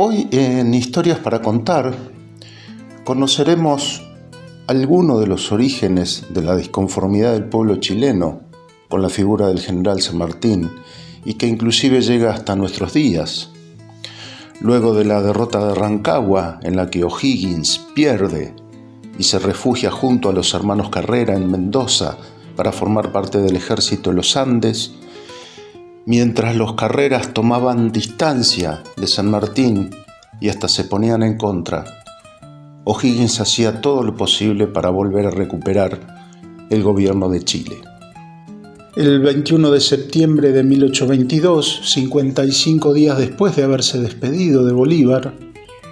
Hoy en Historias para Contar conoceremos algunos de los orígenes de la disconformidad del pueblo chileno con la figura del general San Martín y que inclusive llega hasta nuestros días. Luego de la derrota de Rancagua, en la que O'Higgins pierde y se refugia junto a los hermanos Carrera en Mendoza para formar parte del ejército de los Andes, mientras los Carreras tomaban distancia de San Martín y hasta se ponían en contra, O'Higgins hacía todo lo posible para volver a recuperar el gobierno de Chile. El 21 de septiembre de 1822, 55 días después de haberse despedido de Bolívar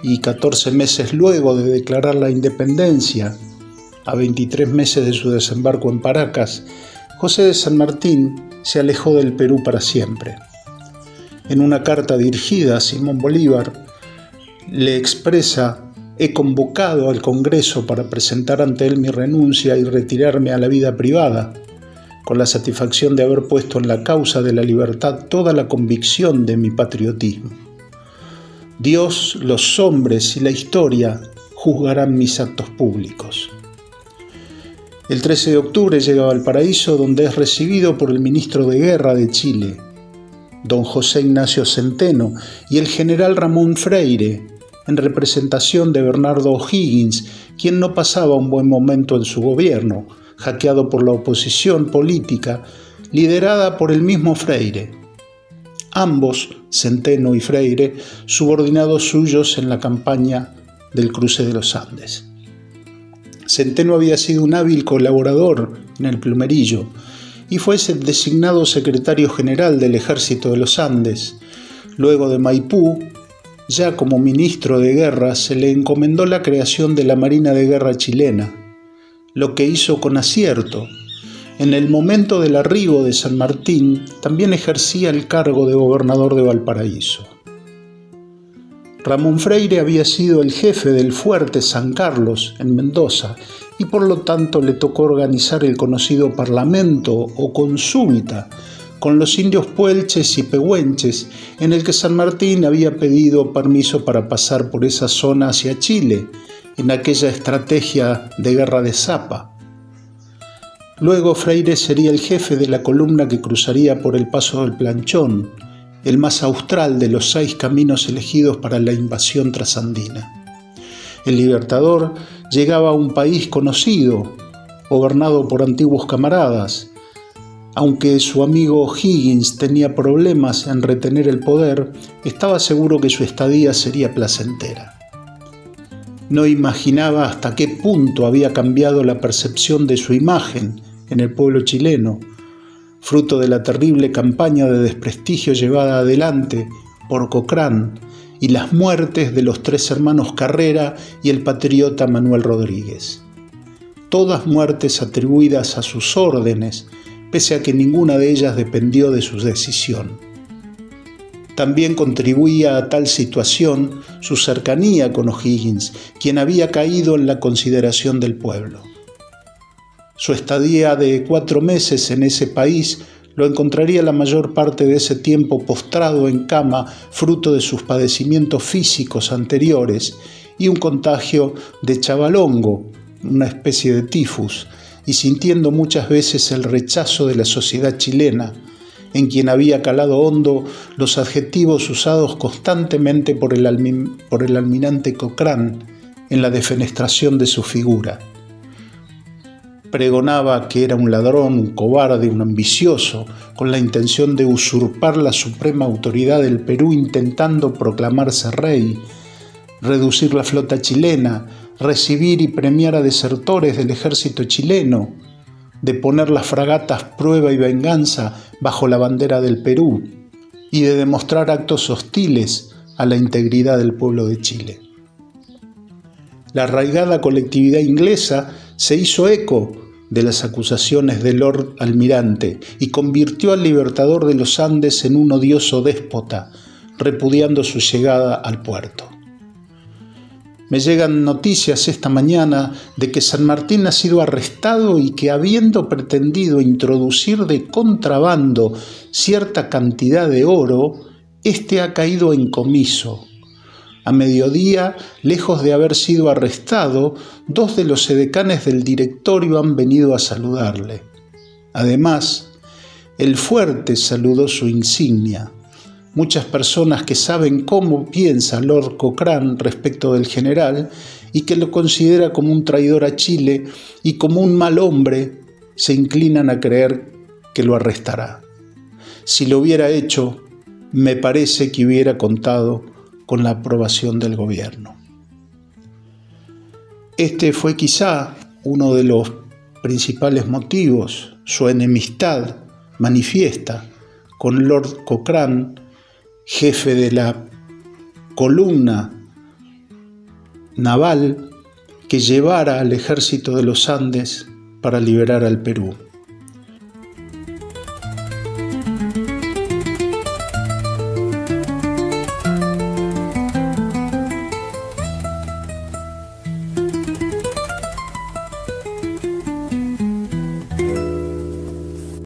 y 14 meses luego de declarar la independencia, a 23 meses de su desembarco en Paracas, José de San Martín se alejó del Perú para siempre. En una carta dirigida a Simón Bolívar, le expresa: «He convocado al Congreso para presentar ante él mi renuncia y retirarme a la vida privada, con la satisfacción de haber puesto en la causa de la libertad toda la convicción de mi patriotismo. Dios, los hombres y la historia juzgarán mis actos públicos». El 13 de octubre llega a Valparaíso, donde es recibido por el ministro de Guerra de Chile, don José Ignacio Centeno, y el general Ramón Freire, en representación de Bernardo O'Higgins, quien no pasaba un buen momento en su gobierno, hackeado por la oposición política liderada por el mismo Freire. Ambos, Centeno y Freire, subordinados suyos en la campaña del cruce de los Andes. Centeno había sido un hábil colaborador en el Plumerillo y fue designado secretario general del Ejército de los Andes. Luego de Maipú, ya como ministro de Guerra, se le encomendó la creación de la Marina de Guerra chilena, lo que hizo con acierto. En el momento del arribo de San Martín, también ejercía el cargo de gobernador de Valparaíso. Ramón Freire había sido el jefe del fuerte San Carlos en Mendoza y por lo tanto le tocó organizar el conocido parlamento o consulta con los indios puelches y pehuenches, en el que San Martín había pedido permiso para pasar por esa zona hacia Chile, en aquella estrategia de guerra de Zapa. Luego Freire sería el jefe de la columna que cruzaría por el Paso del Planchón, el más austral de los 6 caminos elegidos para la invasión trasandina. El Libertador llegaba a un país conocido, gobernado por antiguos camaradas. Aunque su amigo O'Higgins tenía problemas en retener el poder, estaba seguro que su estadía sería placentera. No imaginaba hasta qué punto había cambiado la percepción de su imagen en el pueblo chileno, fruto de la terrible campaña de desprestigio llevada adelante por Cochrane y las muertes de los 3 hermanos Carrera y el patriota Manuel Rodríguez. Todas muertes atribuidas a sus órdenes, pese a que ninguna de ellas dependió de su decisión. También contribuía a tal situación su cercanía con O'Higgins, quien había caído en la consideración del pueblo. Su estadía de 4 meses en ese país lo encontraría la mayor parte de ese tiempo postrado en cama, fruto de sus padecimientos físicos anteriores y un contagio de chavalongo, una especie de tifus, y sintiendo muchas veces el rechazo de la sociedad chilena, en quien había calado hondo los adjetivos usados constantemente por el almirante Cochrane en la defenestración de su figura. Pregonaba que era un ladrón, un cobarde, un ambicioso, con la intención de usurpar la suprema autoridad del Perú, intentando proclamarse rey, reducir la flota chilena, recibir y premiar a desertores del ejército chileno, de poner las fragatas Prueba y Venganza bajo la bandera del Perú y de demostrar actos hostiles a la integridad del pueblo de Chile. La arraigada colectividad inglesa se hizo eco de las acusaciones del Lord Almirante y convirtió al Libertador de los Andes en un odioso déspota, repudiando su llegada al puerto. Me llegan noticias esta mañana de que San Martín ha sido arrestado y que, habiendo pretendido introducir de contrabando cierta cantidad de oro, este ha caído en comiso. A mediodía, lejos de haber sido arrestado, 2 de los edecanes del directorio han venido a saludarle. Además, el fuerte saludó su insignia. Muchas personas que saben cómo piensa Lord Cochrane respecto del general y que lo considera como un traidor a Chile y como un mal hombre, se inclinan a creer que lo arrestará. Si lo hubiera hecho, me parece que hubiera contado con la aprobación del gobierno. Este fue quizá uno de los principales motivos, su enemistad manifiesta con Lord Cochrane, jefe de la columna naval que llevara al ejército de los Andes para liberar al Perú.